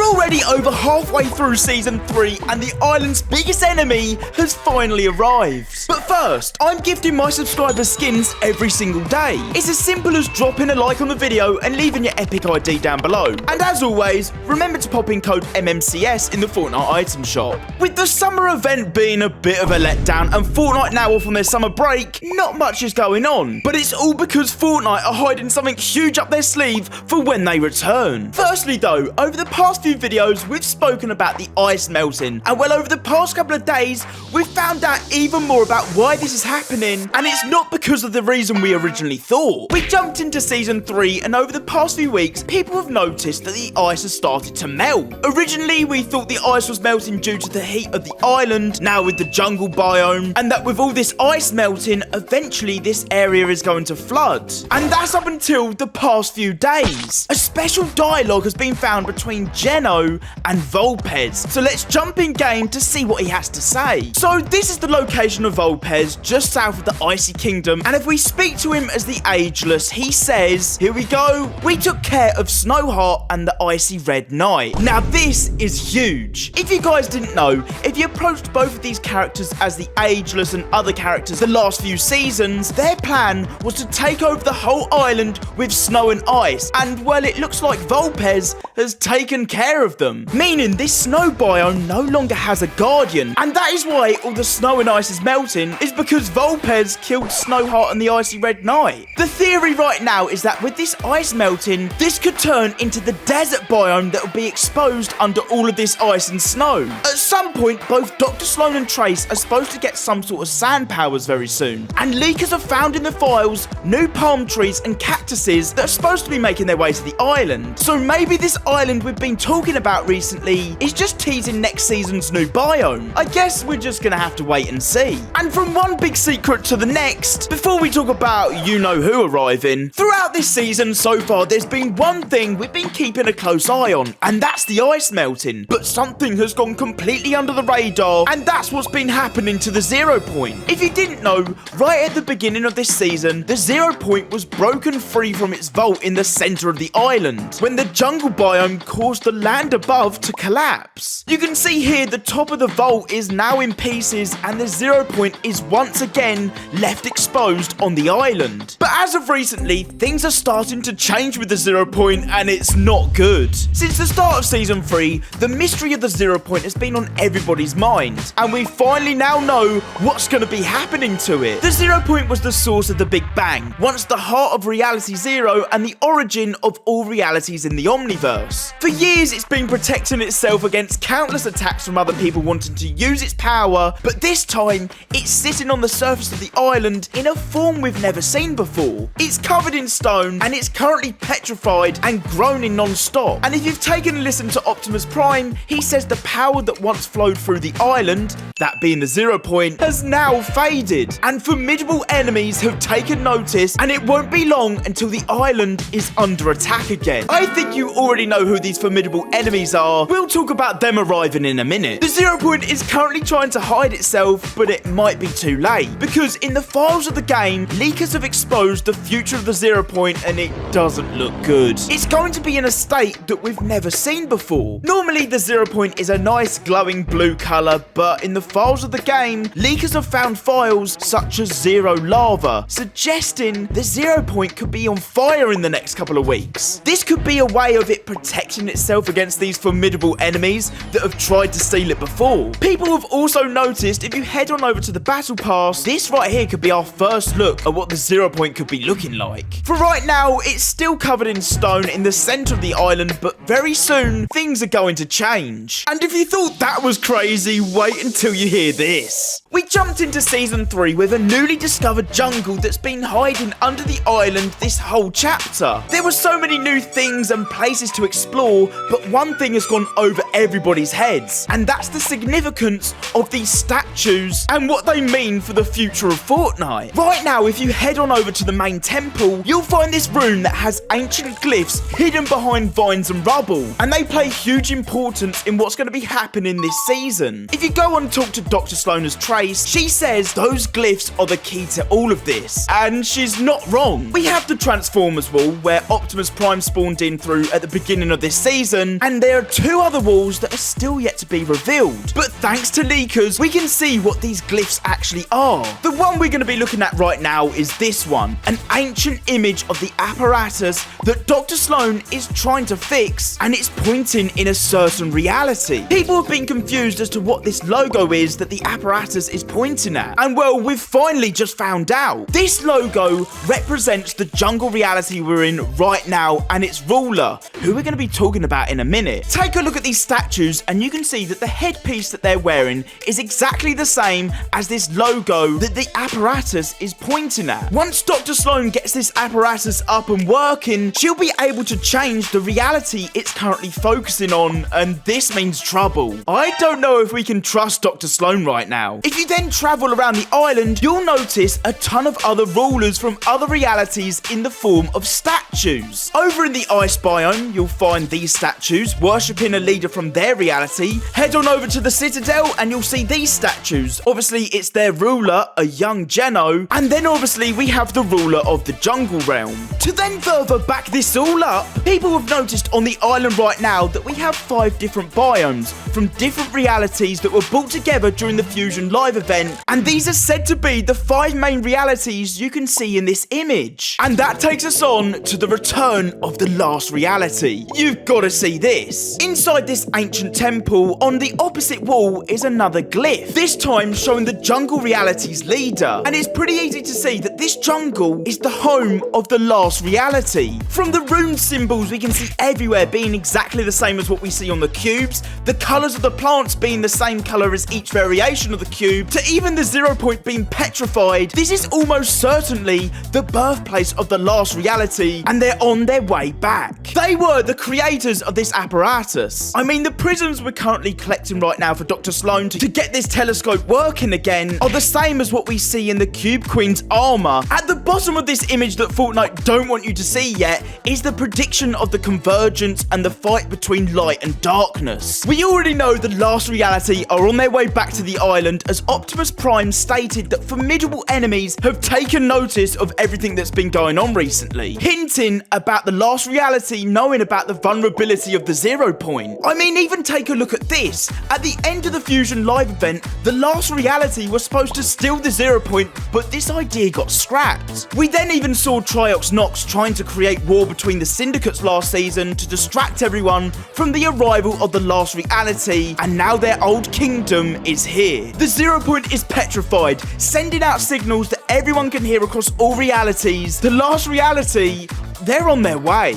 We're already over halfway through Season 3 and the island's biggest enemy has finally arrived. But first, I'm gifting my subscribers skins every single day. It's as simple as dropping a like on the video and leaving your epic ID down below. And as always, remember to pop in code MMCS in the Fortnite Item Shop. With the summer event being a bit of a letdown and Fortnite now off on their summer break, not much is going on. But it's all because Fortnite are hiding something huge up their sleeve for when they return. Firstly though, over the past few videos, we've spoken about the ice melting. And well, over the past couple of days, we've found out even more about why this is happening. And it's not because of the reason we originally thought. We jumped into Season 3 and over the past few weeks, people have noticed that the ice has started to melt. Originally, we thought the ice was melting due to the heat of the island, now with the jungle biome, and that with all this ice melting, eventually this area is going to flood. And that's up until the past few days. A special dialogue has been found between Geno and Vulpes. So let's jump in game to see what he has to say. So this is the location of Vulpes, just south of the Icy Kingdom, and if we speak to him as the Ageless, he says, here we go, we took care of Snowheart and the Icy Red Knight. Now this is huge. If you guys didn't know, if you approached both of these characters as the Ageless and other characters the last few seasons, their plan was to take over the whole island with snow and ice, and well, it looks like Vulpes has taken care of them, meaning this snow biome no longer has a guardian, and that is why all the snow and ice is melting, is because Vulpes killed Snowheart and the Icy Red Knight. The theory right now is that with this ice melting, this could turn into the desert biome that will be exposed under all of this ice and snow. At some point, both Dr. Sloan and Trace are supposed to get some sort of sand powers very soon, and leakers have found in the files new palm trees and cactuses that are supposed to be making their way to the island. So maybe this island we've been talking about recently is just teasing next season's new biome. I guess we're just gonna have to wait and see. And from one big secret to the next, before we talk about you-know-who arriving, throughout this season so far, there's been one thing we've been keeping a close eye on, and that's the ice melting. But something has gone completely under the radar, and that's what's been happening to the 0 point. If you didn't know, right at the beginning of this season, the 0 point was broken free from its vault in the center of the island, when the jungle biome caused the land above to collapse. You can see here the top of the vault is now in pieces, and the 0 point is once again left exposed on the island. But as of recently, things are starting to change with the 0 point, and it's not good. Since the start of Season 3, the mystery of the 0 point has been on everybody's mind, and we finally now know what's going to be happening to it. The 0 point was the source of the Big Bang, once the heart of Reality Zero and the origin of all realities in the Omniverse. For years, it's been protecting itself against countless attacks from other people wanting to use its power, but this time, it's sitting on the surface of the island in a form we've never seen before. It's covered in stone, and it's currently petrified and groaning non-stop. And if you've taken a listen to Optimus Prime, he says the power that once flowed through the island, that being the 0 point, has now faded, and formidable enemies have taken notice, and it won't be long until the island is under attack again. I think you already know who these formidable enemies are. We'll talk about them arriving in a minute. The 0 point is currently trying to hide itself, but it might be too late, because in the files of the game, leakers have exposed the future of the 0 point, and it doesn't look good. It's going to be in a state that we've never seen before. Normally, the 0 point is a nice glowing blue color, but in the files of the game, leakers have found files such as Zero Lava, suggesting the 0 point could be on fire in the next couple of weeks. This could be a way of it protecting itself against these formidable enemies that have tried to steal it before. People have also noticed, if you head on over to the Battle Pass, this right here could be our first look at what the 0 point could be looking like. For right now, it's still covered in stone in the center of the island, but very soon, things are going to change. And if you thought that was crazy, wait until you hear this. We jumped into Season 3 with a newly discovered jungle that's been hiding under the island this whole chapter. There were so many new things and places to explore, but one thing has gone over everybody's heads, and that's the significance of these statues and what they mean for the future of Fortnite. Right now, if you head on over to the main temple, you'll find this room that has ancient glyphs hidden behind vines and rubble, and they play huge importance in what's going to be happening this season. If you go on and talk to Dr. Sloan as Trace, face, she says those glyphs are the key to all of this. And she's not wrong. We have the Transformers wall, where Optimus Prime spawned in through at the beginning of this season, and there are 2 other walls that are still yet to be revealed. But thanks to leakers, we can see what these glyphs actually are. The one we're going to be looking at right now is this one, an ancient image of the apparatus that Dr. Sloan is trying to fix, and it's pointing in a certain reality. People have been confused as to what this logo is that the apparatus is pointing at, and well, we've finally just found out. This logo represents the jungle reality we're in right now and its ruler, who we're going to be talking about in a minute. Take a look at these statues and you can see that the headpiece that they're wearing is exactly the same as this logo that the apparatus is pointing at. Once Dr. Sloan gets this apparatus up and working, she'll be able to change the reality it's currently focusing on, and this means trouble. I don't know if we can trust Dr. Sloan right now. If you then travel around the island, you'll notice a ton of other rulers from other realities in the form of statues. Over in the ice biome, you'll find these statues worshipping a leader from their reality. Head on over to the Citadel and you'll see these statues. Obviously, it's their ruler, a young Geno, and then obviously we have the ruler of the jungle realm. To then further back this all up, people have noticed on the island right now that we have 5 different biomes from different realities that were brought together during the Fusion Live event, and these are said to be the 5 main realities you can see in this image. And that takes us on to the return of the last reality. You've got to see this. Inside this ancient temple, on the opposite wall is another glyph, this time showing the jungle reality's leader. And it's pretty easy to see that this jungle is the home of the last reality. From the rune symbols we can see everywhere being exactly the same as what we see on the cubes, the colours of the plants being the same colour as each variation of the cube, to even the 0 point being petrified. This is almost certainly the birthplace of the last reality, and they're on their way back. They were the creators of this apparatus. I mean, the prisms we're currently collecting right now for Dr. Sloan to get this telescope working again are the same as what we see in the Cube Queen's armor. At the bottom of this image that Fortnite don't want you to see yet is the prediction of the convergence and the fight between light and darkness. We already know the last reality are on their way back to the island, as Optimus Prime stated that formidable enemies have taken notice of everything that's been going on recently, hinting about the last reality knowing about the vulnerability of the 0 point. I mean, even take a look at this. At the end of the Fusion Live event, the last reality was supposed to steal the 0 point, but this idea got scrapped. We then even saw Triox Nox trying to create war between the syndicates last season to distract everyone from the arrival of the last reality, and now their old kingdom is here. The 0 point is petrified, sending out signals that everyone can hear across all realities. The last reality, they're on their way.